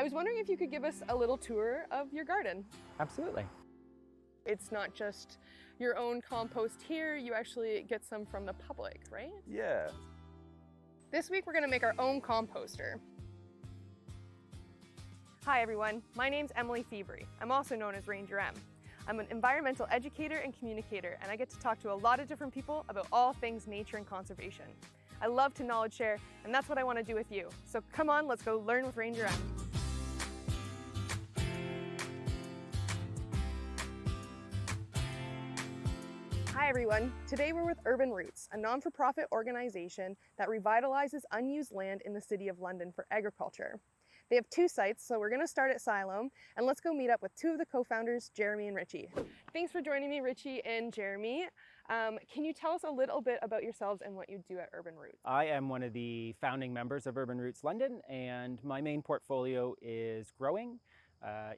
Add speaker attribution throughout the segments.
Speaker 1: I was wondering if you could give us a little tour of your garden.
Speaker 2: Absolutely.
Speaker 1: It's not just your own compost here, you actually get some from the public, right?
Speaker 3: Yeah.
Speaker 1: This week we're gonna make our own composter. Hi everyone, my name's Emily Thievery. I'm also known as Ranger M. I'm an environmental educator and communicator, and I get to talk to a lot of different people about all things nature and conservation. I love to knowledge share, and that's what I want to do with you. So come on, let's go learn with Ranger M. Hi everyone, today we're with Urban Roots, a non-for-profit organization that revitalizes unused land in the City of London for agriculture. They have two sites, so we're going to start at Siloam, and let's go meet up with two of the co-founders, Jeremy and Richie. Thanks for joining me, Richie and Jeremy. Can you tell us a little bit about yourselves and what you do at Urban Roots?
Speaker 2: I am one of the founding members of Urban Roots London, and my main portfolio is growing.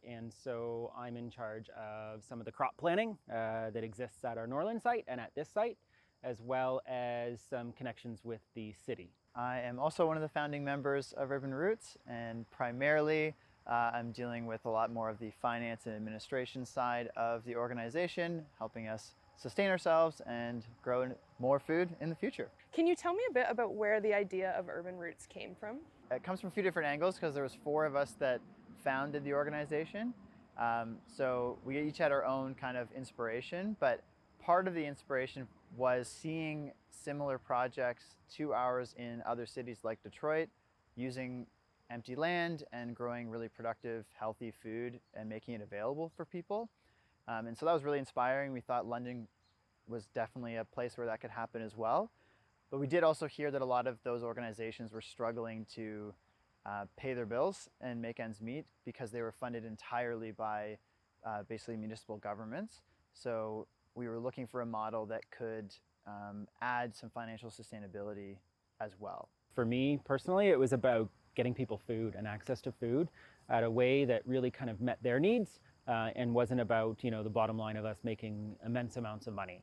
Speaker 2: And so I'm in charge of some of the crop planning that exists at our Norland site and at this site, as well as some connections with the city.
Speaker 4: I am also one of the founding members of Urban Roots, and primarily I'm dealing with a lot more of the finance and administration side of the organization, helping us sustain ourselves and grow more food in the future.
Speaker 1: Can you tell me a bit about where the idea of Urban Roots came from?
Speaker 4: It comes from a few different angles because there was four of us that founded the organization. So we each had our own kind of inspiration, but part of the inspiration was seeing similar projects to ours in other cities like Detroit, using empty land and growing really productive, healthy food and making it available for people. And so that was really inspiring. We thought London was definitely a place where that could happen as well. But we did also hear that a lot of those organizations were struggling to pay their bills and make ends meet because they were funded entirely by basically municipal governments. So we were looking for a model that could add some financial sustainability as well.
Speaker 2: For me personally, it was about getting people food and access to food at a way that really kind of met their needs and wasn't about, the bottom line of us making immense amounts of money.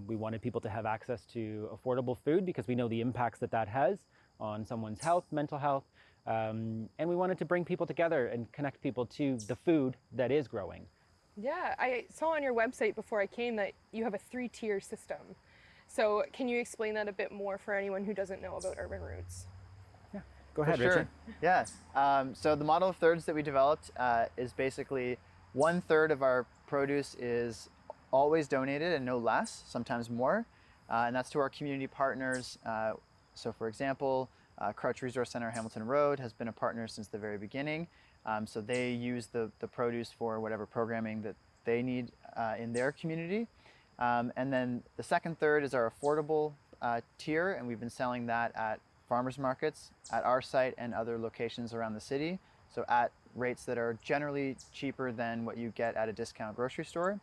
Speaker 2: We wanted people to have access to affordable food because we know the impacts that that has on someone's health, mental health, and we wanted to bring people together and connect people to the food that is growing.
Speaker 1: Yeah, I saw on your website before I came that you have a 3-tier system. So can you explain that a bit more for anyone who doesn't know about Urban Roots?
Speaker 2: Yeah, go ahead,
Speaker 4: Sure.
Speaker 2: Richie.
Speaker 4: Yes. So the model of thirds that we developed is basically 1/3 of our produce is always donated and no less, sometimes more. And that's to our community partners. So for example, Crouch Resource Center Hamilton Road has been a partner since the very beginning. So they use the produce for whatever programming that they need in their community. And then the second third is our affordable tier, and we've been selling that at farmers markets at our site and other locations around the city. So at rates that are generally cheaper than what you get at a discount grocery store.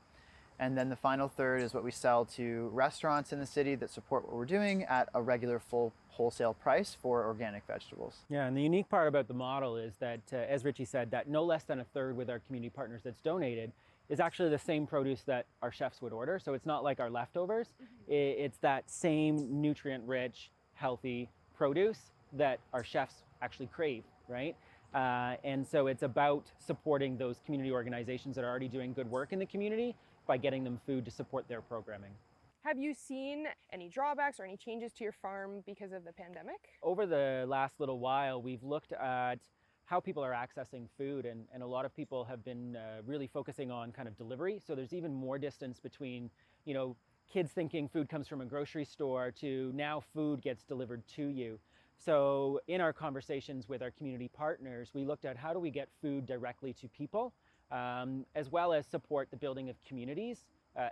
Speaker 4: And then the final third is what we sell to restaurants in the city that support what we're doing at a regular full wholesale price for organic vegetables.
Speaker 2: Yeah, and the unique part about the model is that, as Richie said, that no less than 1/3 with our community partners that's donated is actually the same produce that our chefs would order. So it's not like our leftovers. It's that same nutrient-rich, healthy produce that our chefs actually crave, right? And so it's about supporting those community organizations that are already doing good work in the community by getting them food to support their programming.
Speaker 1: Have you seen any drawbacks or any changes to your farm because of the pandemic?
Speaker 2: Over the last little while, we've looked at how people are accessing food, and a lot of people have been really focusing on kind of delivery. So there's even more distance between, kids thinking food comes from a grocery store to now food gets delivered to you. So in our conversations with our community partners, we looked at how do we get food directly to people, as well as support the building of communities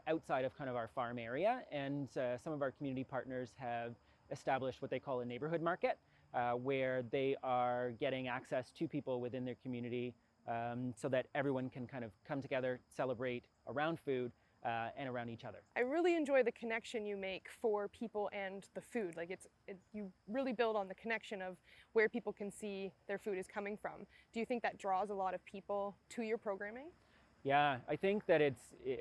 Speaker 2: outside of kind of our farm area. And some of our community partners have established what they call a neighborhood market, where they are getting access to people within their community so that everyone can kind of come together, celebrate around food, and around each other.
Speaker 1: I really enjoy the connection you make for people and the food. Like you really build on the connection of where people can see their food is coming from. Do you think that draws a lot of people to your programming?
Speaker 2: Yeah, I think that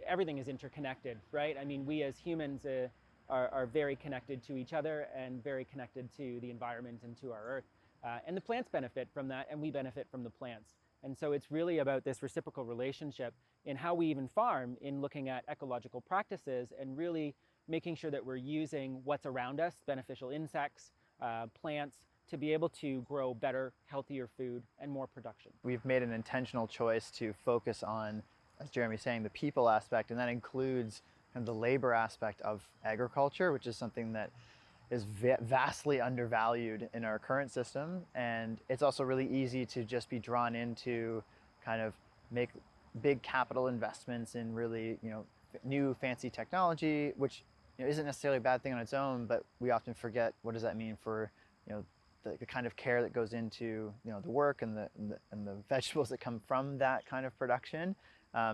Speaker 2: everything is interconnected, right? I mean, we as humans are very connected to each other and very connected to the environment and to our earth. And the plants benefit from that, and we benefit from the plants. And so it's really about this reciprocal relationship in how we even farm, in looking at ecological practices and really making sure that we're using what's around us, beneficial insects, plants, to be able to grow better, healthier food and more production.
Speaker 4: We've made an intentional choice to focus on, as Jeremy's saying, the people aspect, and that includes kind of the labor aspect of agriculture, which is something that is vastly undervalued in our current system. And it's also really easy to just be drawn into kind of make big capital investments in really, new fancy technology, which isn't necessarily a bad thing on its own, but we often forget what does that mean for the kind of care that goes into the work and the vegetables that come from that kind of production.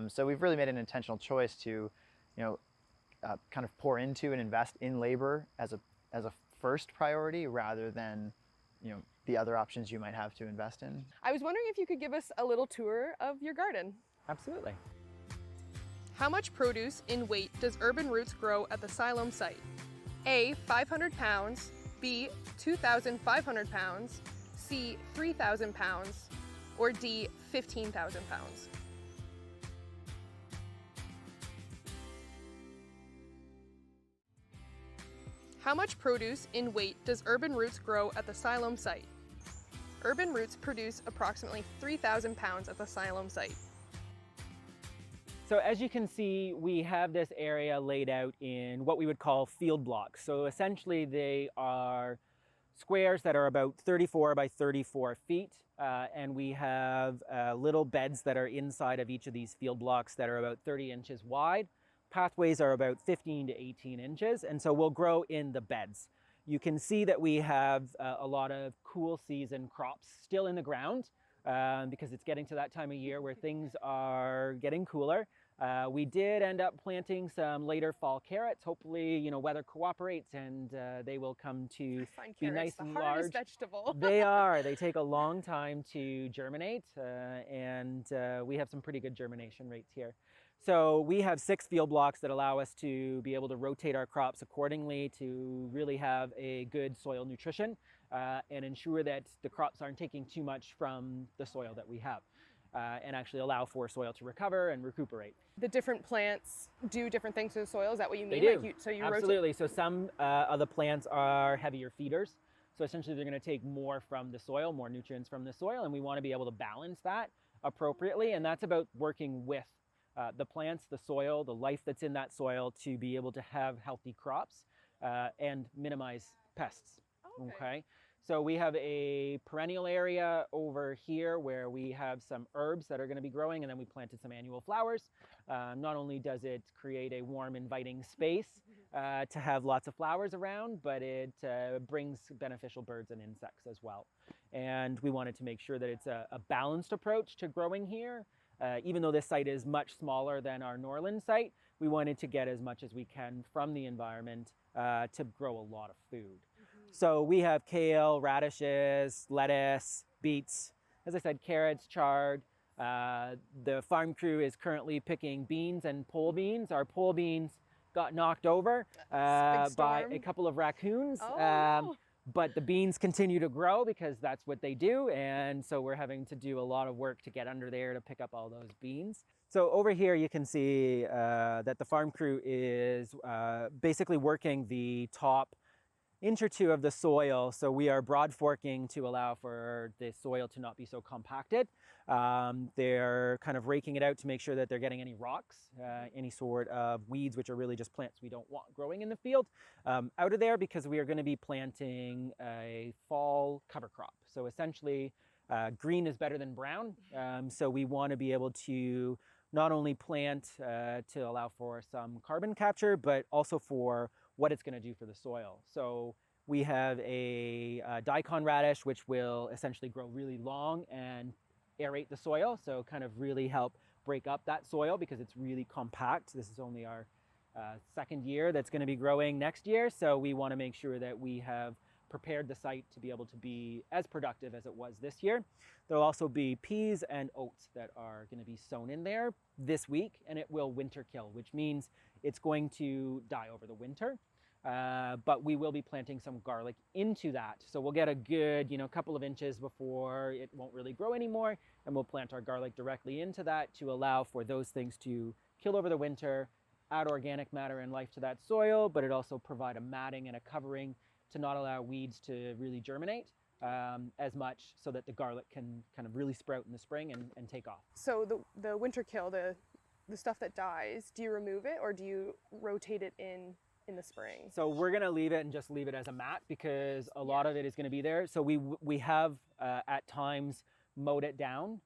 Speaker 4: So we've really made an intentional choice to kind of pour into and invest in labor as a first priority, rather than the other options you might have to invest in.
Speaker 1: I was wondering if you could give us a little tour of your garden.
Speaker 2: Absolutely.
Speaker 1: How much produce in weight does Urban Roots grow at the Siloam site? A, 500 pounds, B, 2,500 pounds, C, 3,000 pounds, or D, 15,000 pounds? How much produce in weight does Urban Roots grow at the Siloam site? Urban Roots produce approximately 3,000 pounds at the Siloam site.
Speaker 2: So as you can see, we have this area laid out in what we would call field blocks. So essentially they are squares that are about 34 by 34 feet. And we have little beds that are inside of each of these field blocks that are about 30 inches wide. Pathways are about 15 to 18 inches, and so we'll grow in the beds. You can see that we have a lot of cool season crops still in the ground because it's getting to that time of year where things are getting cooler. We did end up planting some later fall carrots. Hopefully, weather cooperates and they will come to be nice and large. The hardest
Speaker 1: vegetable.
Speaker 2: They are. They take a long time to germinate, and we have some pretty good germination rates here. So we have 6 field blocks that allow us to be able to rotate our crops accordingly to really have a good soil nutrition and ensure that the crops aren't taking too much from the soil that we have. And actually allow for soil to recover and recuperate.
Speaker 1: The different plants do different things to the soil. Is that what you mean?
Speaker 2: They do.
Speaker 1: Absolutely.
Speaker 2: Rotate? So some of the plants are heavier feeders. So essentially they're going to take more from the soil, more nutrients from the soil, and we want to be able to balance that appropriately. And that's about working with the plants, the soil, the life that's in that soil to be able to have healthy crops and minimize pests. Okay. So we have a perennial area over here where we have some herbs that are going to be growing, and then we planted some annual flowers. Not only does it create a warm, inviting space to have lots of flowers around, but it brings beneficial birds and insects as well. And we wanted to make sure that it's a balanced approach to growing here. Even though this site is much smaller than our Norland site, we wanted to get as much as we can from the environment to grow a lot of food. So we have kale, radishes, lettuce, beets, as I said, carrots, chard. The farm crew is currently picking beans and pole beans. Our pole beans got knocked over by a couple of raccoons.
Speaker 1: No.
Speaker 2: But the beans continue to grow because that's what they do. And so we're having to do a lot of work to get under there to pick up all those beans. So over here you can see that the farm crew is basically working the top inch or two of the soil. So we are broad forking to allow for the soil to not be so compacted. They're kind of raking it out to make sure that they're getting any rocks, any sort of weeds, which are really just plants we don't want growing in the field, out of there, because we are going to be planting a fall cover crop. So essentially green is better than brown. So we want to be able to not only plant to allow for some carbon capture, but also for what it's going to do for the soil. So we have a daikon radish, which will essentially grow really long and aerate the soil. So kind of really help break up that soil because it's really compact. This is only our second year that's going to be growing next year. So we want to make sure that we have prepared the site to be able to be as productive as it was this year. There'll also be peas and oats that are going to be sown in there this week, and it will winter kill, which means it's going to die over the winter. but we will be planting some garlic into that. So we'll get a good, couple of inches before it won't really grow anymore, and we'll plant our garlic directly into that to allow for those things to kill over the winter, add organic matter and life to that soil, but it also provide a matting and a covering to not allow weeds to really germinate as much, so that the garlic can kind of really sprout in the spring and take off.
Speaker 1: So the winter kill, the stuff that dies, do you remove it or do you rotate it in the spring?
Speaker 2: So we're gonna leave it and just leave it as a mat, because a lot of it is gonna be there. So we have at times mowed it down,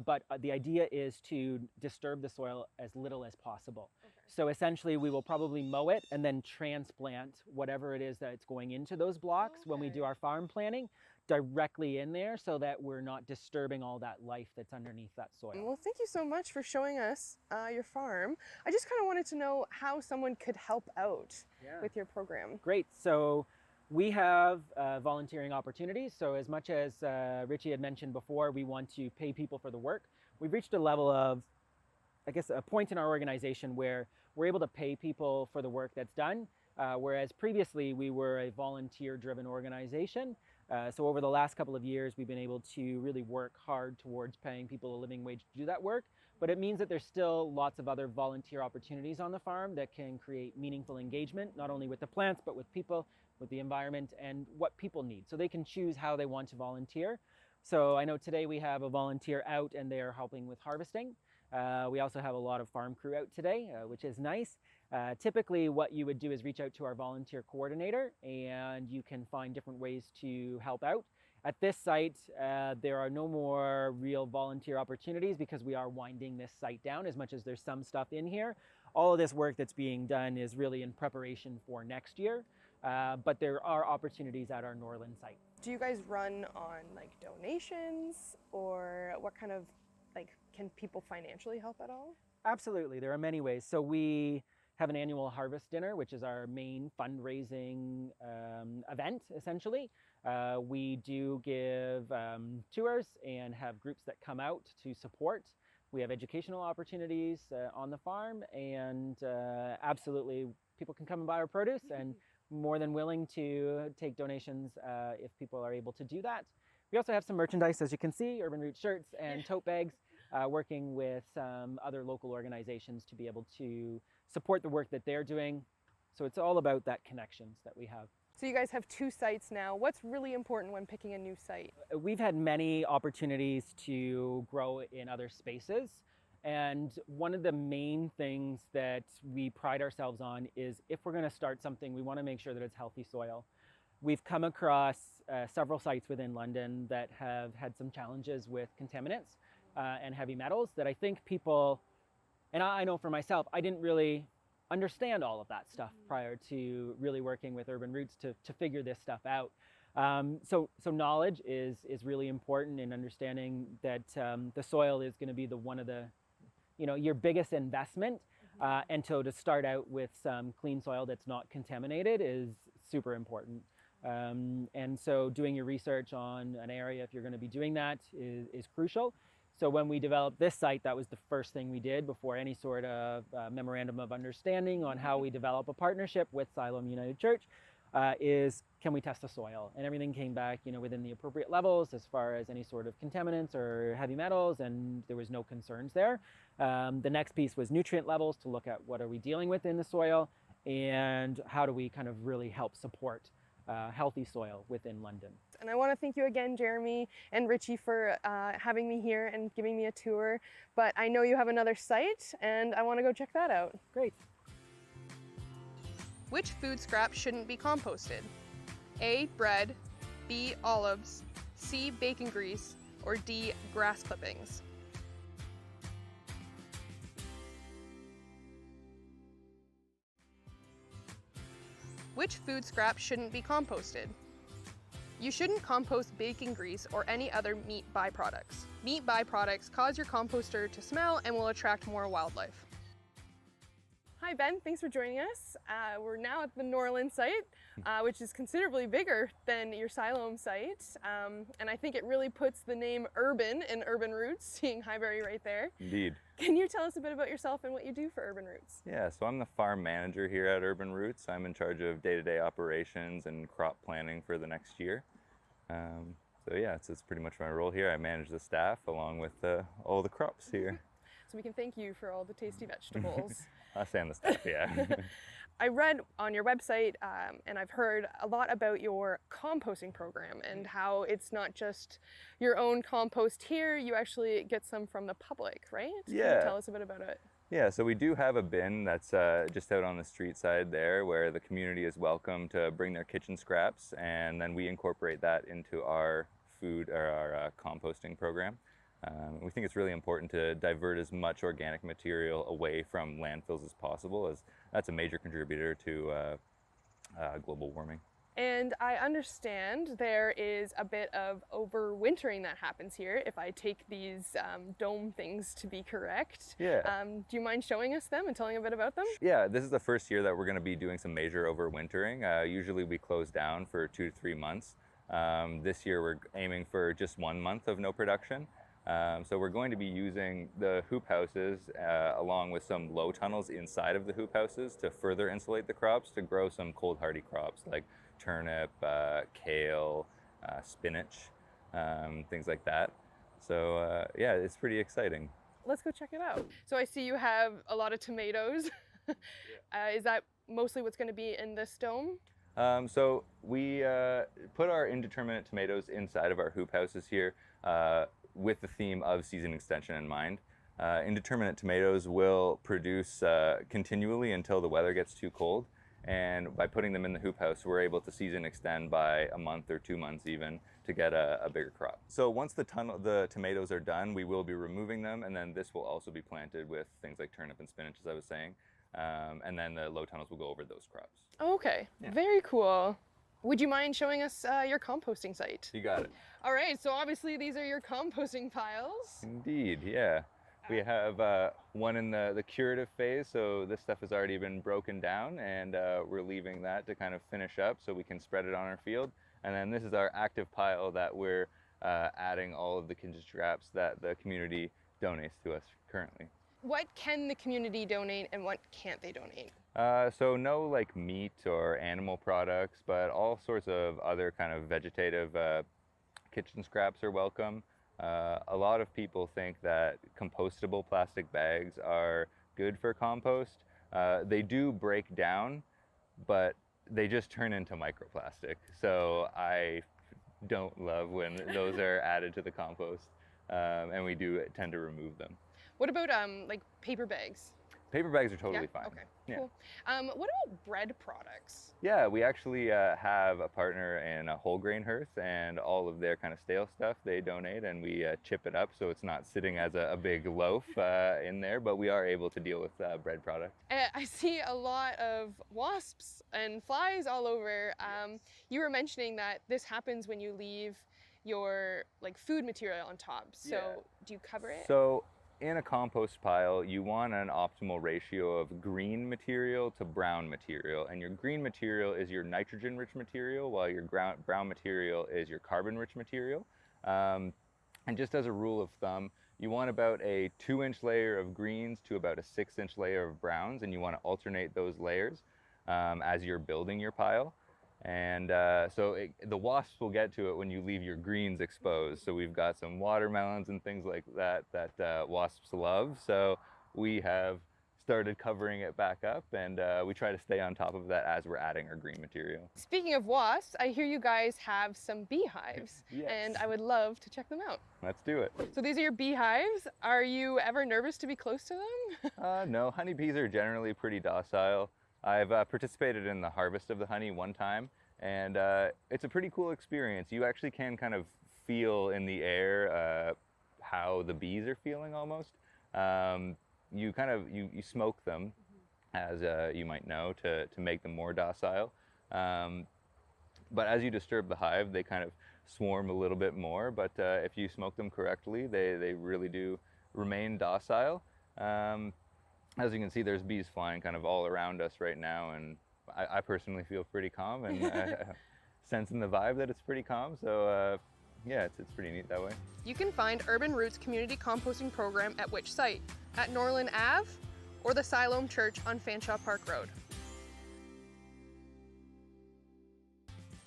Speaker 2: but the idea is to disturb the soil as little as possible.
Speaker 1: Okay.
Speaker 2: So essentially we will probably mow it and then transplant whatever it is that it's going into those blocks when we do our farm planning directly in there, so that we're not disturbing all that life that's underneath that soil.
Speaker 1: Well, thank you so much for showing us your farm. I just kind of wanted to know how someone could help out with your program.
Speaker 2: Great. So we have volunteering opportunities. So as much as Richie had mentioned before, we want to pay people for the work. We've reached a level of, I guess, a point in our organization where we're able to pay people for the work that's done, whereas previously we were a volunteer-driven organization. So over the last couple of years, we've been able to really work hard towards paying people a living wage to do that work. But it means that there's still lots of other volunteer opportunities on the farm that can create meaningful engagement, not only with the plants, but with people, with the environment, and what people need. So they can choose how they want to volunteer. So I know today we have a volunteer out and they're helping with harvesting. We also have a lot of farm crew out today, which is nice. Typically what you would do is reach out to our volunteer coordinator and you can find different ways to help out. At this site, there are no more real volunteer opportunities because we are winding this site down, as much as there's some stuff in here. All of this work that's being done is really in preparation for next year, but there are opportunities at our Norland site.
Speaker 1: Do you guys run on like donations, or what kind of, like, can people financially help at all?
Speaker 2: Absolutely, there are many ways. So we have an annual harvest dinner, which is our main fundraising event, essentially. We do give tours and have groups that come out to support. We have educational opportunities on the farm, and absolutely people can come and buy our produce, and more than willing to take donations if people are able to do that. We also have some merchandise, as you can see, Urban Roots shirts and tote bags, working with some other local organizations to be able to support the work that they're doing. So it's all about that connections that we have.
Speaker 1: So you guys have 2 sites now. What's really important when picking a new site?
Speaker 2: We've had many opportunities to grow in other spaces. And one of the main things that we pride ourselves on is, if we're going to start something, we want to make sure that it's healthy soil. We've come across several sites within London that have had some challenges with contaminants and heavy metals that I think people, and I know for myself, I didn't really understand all of that stuff prior to really working with Urban Roots to figure this stuff out. So knowledge is really important in understanding that the soil is going to be one of the, your biggest investment. And so to start out with some clean soil that's not contaminated is super important. And so doing your research on an area, if you're going to be doing that, is crucial. So when we developed this site, that was the first thing we did before any sort of memorandum of understanding on how we develop a partnership with Siloam United Church, is can we test the soil? And everything came back, within the appropriate levels as far as any sort of contaminants or heavy metals, and there was no concerns there. The next piece was nutrient levels, to look at what are we dealing with in the soil and how do we kind of really help support healthy soil within London.
Speaker 1: And I want to thank you again, Jeremy and Richie, for having me here and giving me a tour. But I know you have another site, and I want to go check that out.
Speaker 2: Great.
Speaker 1: Which food scrap shouldn't be composted? A, bread, B, olives, C, bacon grease, or D, grass clippings? Which food scrap shouldn't be composted? You shouldn't compost bacon grease or any other meat byproducts. Meat byproducts cause your composter to smell and will attract more wildlife. Hi Hi Ben, thanks for joining us. We're now at the Norland site, which is considerably bigger than your Siloam site. And I think it really puts the name urban in Urban Roots, seeing Highbury right there.
Speaker 3: Indeed.
Speaker 1: Can you tell us a bit about yourself and what you do for Urban Roots?
Speaker 3: Yeah, so I'm the farm manager here at Urban Roots. I'm in charge of day-to-day operations and crop planning for the next year. So yeah, it's pretty much my role here. I manage the staff along with all the crops here.
Speaker 1: So we can thank you for all the tasty vegetables.
Speaker 3: Us and the staff, yeah.
Speaker 1: I read on your website and I've heard a lot about your composting program and how it's not just your own compost here, you actually get some from the public, right?
Speaker 3: Yeah.
Speaker 1: Can you tell us a bit about it?
Speaker 3: Yeah, so we do have a bin that's just out on the street side there where the community is welcome to bring their kitchen scraps, and then we incorporate that into our food or our composting program. We think it's really important to divert as much organic material away from landfills as possible, as that's a major contributor to global warming.
Speaker 1: And I understand there is a bit of overwintering that happens here, if I take these dome things to be correct.
Speaker 3: Yeah.
Speaker 1: Do you mind showing us them and telling a bit about them?
Speaker 3: Yeah, this is the first year that we're going to be doing some major overwintering. Usually we close down for 2 to 3 months. This year we're aiming for just 1 month of no production. So we're going to be using the hoop houses along with some low tunnels inside of the hoop houses to further insulate the crops to grow some cold hardy crops like turnip, kale, spinach, things like that. So yeah, it's pretty exciting.
Speaker 1: Let's go check it out. So I see you have a lot of tomatoes. Is that mostly what's going to be in this dome?
Speaker 3: So we put our indeterminate tomatoes inside of our hoop houses here with the theme of season extension in mind. Indeterminate tomatoes will produce continually until the weather gets too cold, and by putting them in the hoop house we're able to season extend by a month or 2 months even to get a bigger crop. So once the tomatoes are done, we will be removing them, and then this will also be planted with things like turnip and spinach, as I was saying, and then the low tunnels will go over those crops.
Speaker 1: Okay,
Speaker 3: Yeah.
Speaker 1: Very cool. Would you mind showing us your composting site?
Speaker 3: You got it.
Speaker 1: All right, so obviously these are your composting piles.
Speaker 3: Indeed, yeah. We have one in the curative phase, so this stuff has already been broken down, and we're leaving that to kind of finish up so we can spread it on our field. And then this is our active pile that we're adding all of the kitchen scraps that the community donates to us currently.
Speaker 1: What can the community donate and what can't they donate?
Speaker 3: So no like meat or animal products, but all sorts of other kind of vegetative kitchen scraps are welcome. A lot of people think that compostable plastic bags are good for compost. They do break down, but they just turn into microplastic. So I don't love when those are added to the compost, and we do tend to remove them.
Speaker 1: What about like paper bags?
Speaker 3: Paper bags are totally fine.
Speaker 1: Okay,
Speaker 3: Yeah.
Speaker 1: cool. What about bread products?
Speaker 3: Yeah, we actually have a partner in a whole grain hearth, and all of their kind of stale stuff they donate, and we chip it up so it's not sitting as a big loaf in there, but we are able to deal with bread products.
Speaker 1: I see a lot of wasps and flies all over. You were mentioning that this happens when you leave your like food material on top. So
Speaker 3: Yeah.
Speaker 1: do you cover it?
Speaker 3: So in a compost pile, you want an optimal ratio of green material to brown material, and your green material is your nitrogen-rich material, while your brown material is your carbon-rich material. And just as a rule of thumb, you want about a 2-inch layer of greens to about a 6-inch layer of browns, and you want to alternate those layers as you're building your pile. And the wasps will get to it when you leave your greens exposed. So we've got some watermelons and things like that wasps love. So we have started covering it back up, and we try to stay on top of that as we're adding our green material.
Speaker 1: Speaking of wasps, I hear you guys have some beehives,
Speaker 3: Yes.
Speaker 1: and I would love to check them out.
Speaker 3: Let's do it.
Speaker 1: So these are your beehives. Are you ever nervous to be close to them?
Speaker 3: No, honeybees are generally pretty docile. I've participated in the harvest of the honey one time, and it's a pretty cool experience. You actually can kind of feel in the air how the bees are feeling almost. You smoke them, as you might know, to make them more docile. But as you disturb the hive, they kind of swarm a little bit more. But if you smoke them correctly, they really do remain docile. as you can see, there's bees flying kind of all around us right now, and I personally feel pretty calm and sensing the vibe that it's pretty calm. So yeah, it's pretty neat that way.
Speaker 1: You can find Urban Roots Community Composting Program at which site? At Norland Ave or the Siloam Church on Fanshawe Park Road.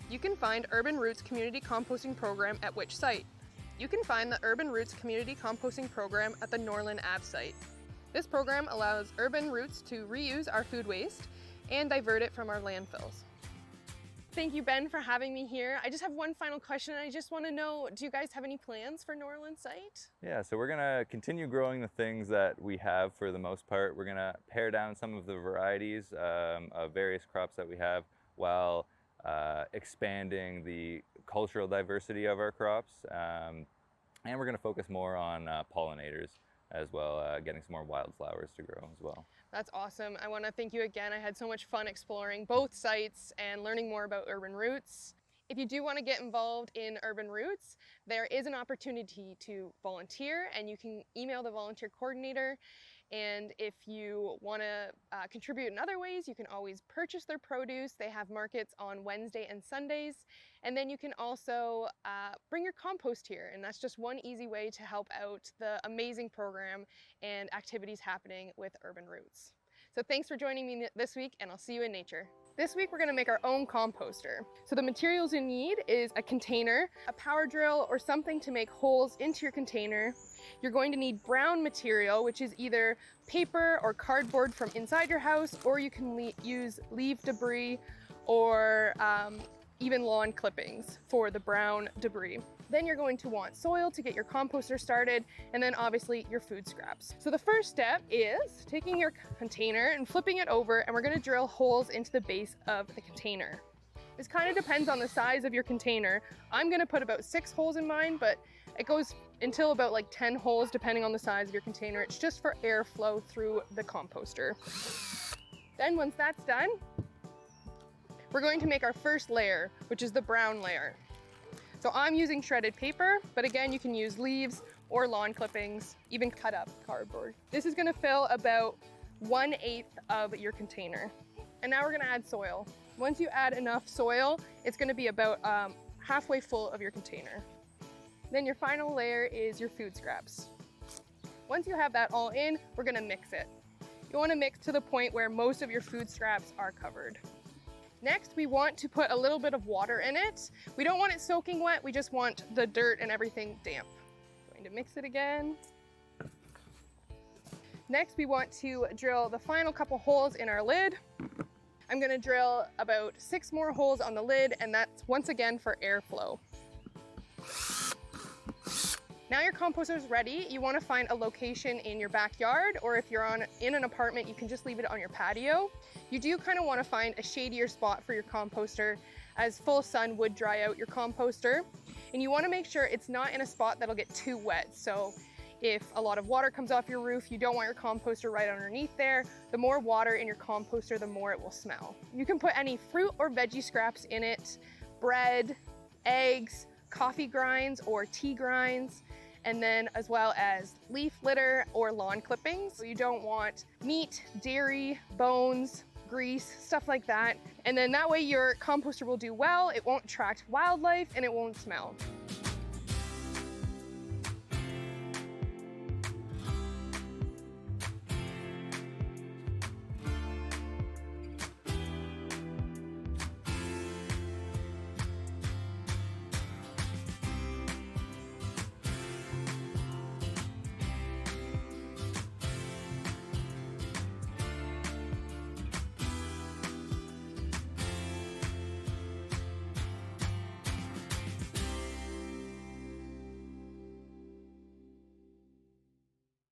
Speaker 1: You can find Urban Roots Community Composting Program at which site? You can find the Urban Roots Community Composting Program at the Norland Ave site. This program allows Urban Roots to reuse our food waste and divert it from our landfills. Thank you, Ben, for having me here. I just have one final question. I just want to know, do you guys have any plans for Norland site?
Speaker 3: Yeah, so we're gonna continue growing the things that we have for the most part. We're gonna pare down some of the varieties of various crops that we have while expanding the cultural diversity of our crops. And we're gonna focus more on pollinators as well, getting some more wildflowers to grow as well.
Speaker 1: That's awesome. I want to thank you again. I had so much fun exploring both sites and learning more about Urban Roots. If you do want to get involved in Urban Roots, there is an opportunity to volunteer, and you can email the volunteer coordinator. And if you want to contribute in other ways, you can always purchase their produce. They have markets on Wednesday and Sundays. And then you can also bring your compost here. And that's just one easy way to help out the amazing program and activities happening with Urban Roots. So thanks for joining me this week, and I'll see you in nature. This week we're going to make our own composter. So the materials you need is a container, a power drill, or something to make holes into your container. You're going to need brown material, which is either paper or cardboard from inside your house, or you can use leaf debris or even lawn clippings for the brown debris. Then you're going to want soil to get your composter started, and then obviously your food scraps. So the first step is taking your container and flipping it over, and we're going to drill holes into the base of the container. This kind of depends on the size of your container. I'm going to put about 6 holes in mine, but it goes until about like 10 holes depending on the size of your container. It's just for airflow through the composter. Then once that's done, we're going to make our first layer, which is the brown layer. So I'm using shredded paper, but again, you can use leaves or lawn clippings, even cut up cardboard. This is gonna fill about 1/8 of your container. And now we're gonna add soil. Once you add enough soil, it's gonna be about halfway full of your container. Then your final layer is your food scraps. Once you have that all in, we're gonna mix it. You wanna mix to the point where most of your food scraps are covered. Next, we want to put a little bit of water in it. We don't want it soaking wet, we just want the dirt and everything damp. Going to mix it again. Next, we want to drill the final couple holes in our lid. I'm gonna drill about 6 more holes on the lid, and that's once again for airflow. Now your composter is ready. You want to find a location in your backyard, or if you're in an apartment, you can just leave it on your patio. You do kind of want to find a shadier spot for your composter, as full sun would dry out your composter. And you want to make sure it's not in a spot that'll get too wet. So if a lot of water comes off your roof, you don't want your composter right underneath there. The more water in your composter, the more it will smell. You can put any fruit or veggie scraps in it, bread, eggs, coffee grinds or tea grinds, and then as well as leaf litter or lawn clippings. So you don't want meat, dairy, bones, grease, stuff like that. And then that way your composter will do well, it won't attract wildlife, and it won't smell.